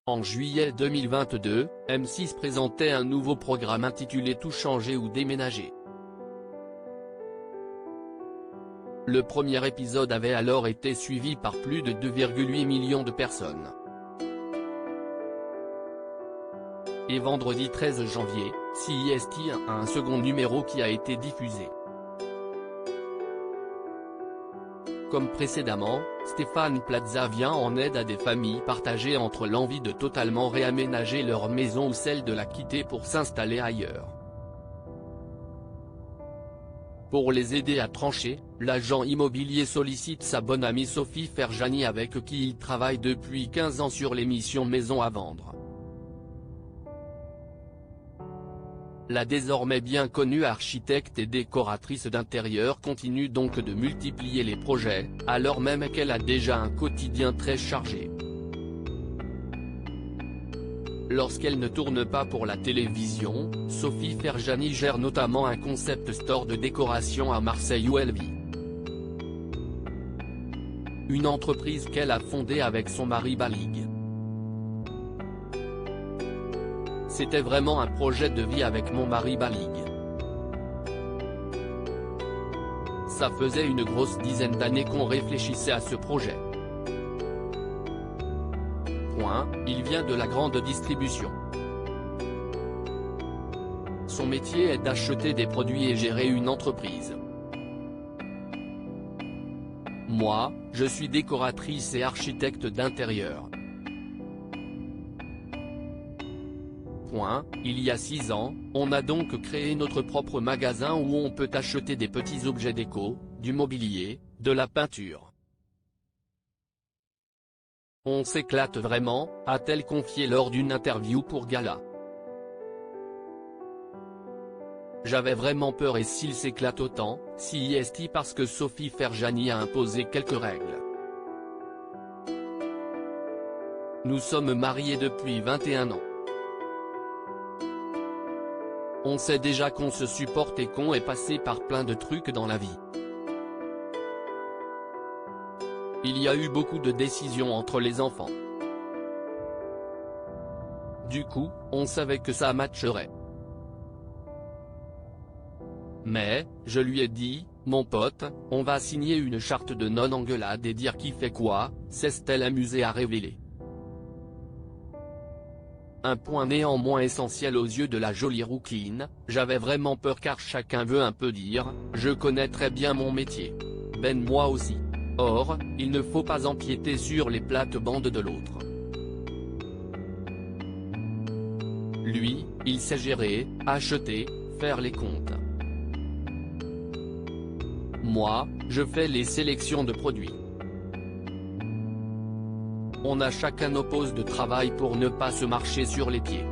En juillet 2022, M6 présentait un nouveau programme intitulé Tout changer ou déménager. Le premier épisode avait alors été suivi par plus de 2,8 millions de personnes. Et vendredi 13 janvier, CIST a un second numéro qui a été diffusé. Comme précédemment, Stéphane Plaza vient en aide à des familles partagées entre l'envie de totalement réaménager leur maison ou celle de la quitter pour s'installer ailleurs. Pour les aider à trancher, l'agent immobilier sollicite sa bonne amie Sophie Ferjani avec qui il travaille depuis 15 ans sur l'émission Maison à vendre. La désormais bien connue architecte et décoratrice d'intérieur continue donc de multiplier les projets, alors même qu'elle a déjà un quotidien très chargé. Lorsqu'elle ne tourne pas pour la télévision, Sophie Ferjani gère notamment un concept store de décoration à Marseille où elle vit. Une entreprise qu'elle a fondée avec son mari Balig. C'était vraiment un projet de vie avec mon mari Balig. Ça faisait une grosse dizaine d'années qu'on réfléchissait à ce projet. Il vient de la grande distribution. Son métier est d'acheter des produits et gérer une entreprise. Moi, je suis décoratrice et architecte d'intérieur. Il y a 6 ans, on a donc créé notre propre magasin où on peut acheter des petits objets déco, du mobilier, de la peinture. On s'éclate vraiment, a-t-elle confié lors d'une interview pour Gala. J'avais vraiment peur et s'il s'éclate autant, CIST parce que Sophie Ferjani a imposé quelques règles. Nous sommes mariés depuis 21 ans. On sait déjà qu'on se supporte et qu'on est passé par plein de trucs dans la vie. Il y a eu beaucoup de décisions entre les enfants. Du coup, on savait que ça matcherait. Mais, je lui ai dit, mon pote, on va signer une charte de non-engueulade et dire qui fait quoi, s'est-elle amusée à révéler. Un point néanmoins essentiel aux yeux de la jolie rouquine, j'avais vraiment peur car chacun veut un peu dire, je connais très bien mon métier. Ben moi aussi. Or, il ne faut pas empiéter sur les plates-bandes de l'autre. Lui, il sait gérer, acheter, faire les comptes. Moi, je fais les sélections de produits. On a chacun nos postes de travail pour ne pas se marcher sur les pieds.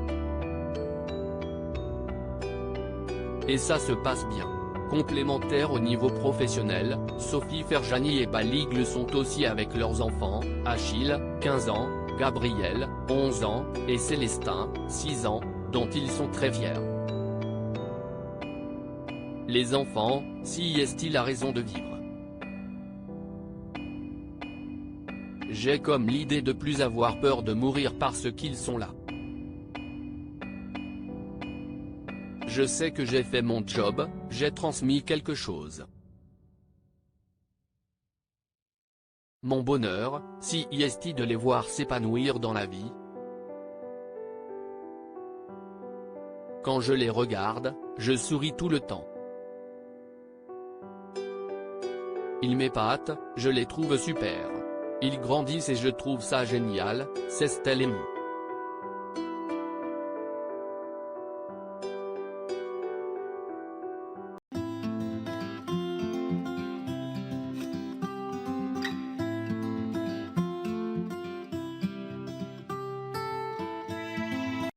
Et ça se passe bien. Complémentaires au niveau professionnel, Sophie Ferjani et Balig le sont aussi avec leurs enfants, Achille, 15 ans, Gabriel, 11 ans, et Célestin, 6 ans, dont ils sont très fiers. Les enfants, si est-il a raison de vivre. J'ai comme l'idée de plus avoir peur de mourir parce qu'ils sont là. Je sais que j'ai fait mon job, j'ai transmis quelque chose. Mon bonheur, si est de les voir s'épanouir dans la vie. Quand je les regarde, je souris tout le temps. Ils m'épatent, je les trouve super. Ils grandissent et je trouve ça génial, c'est ému.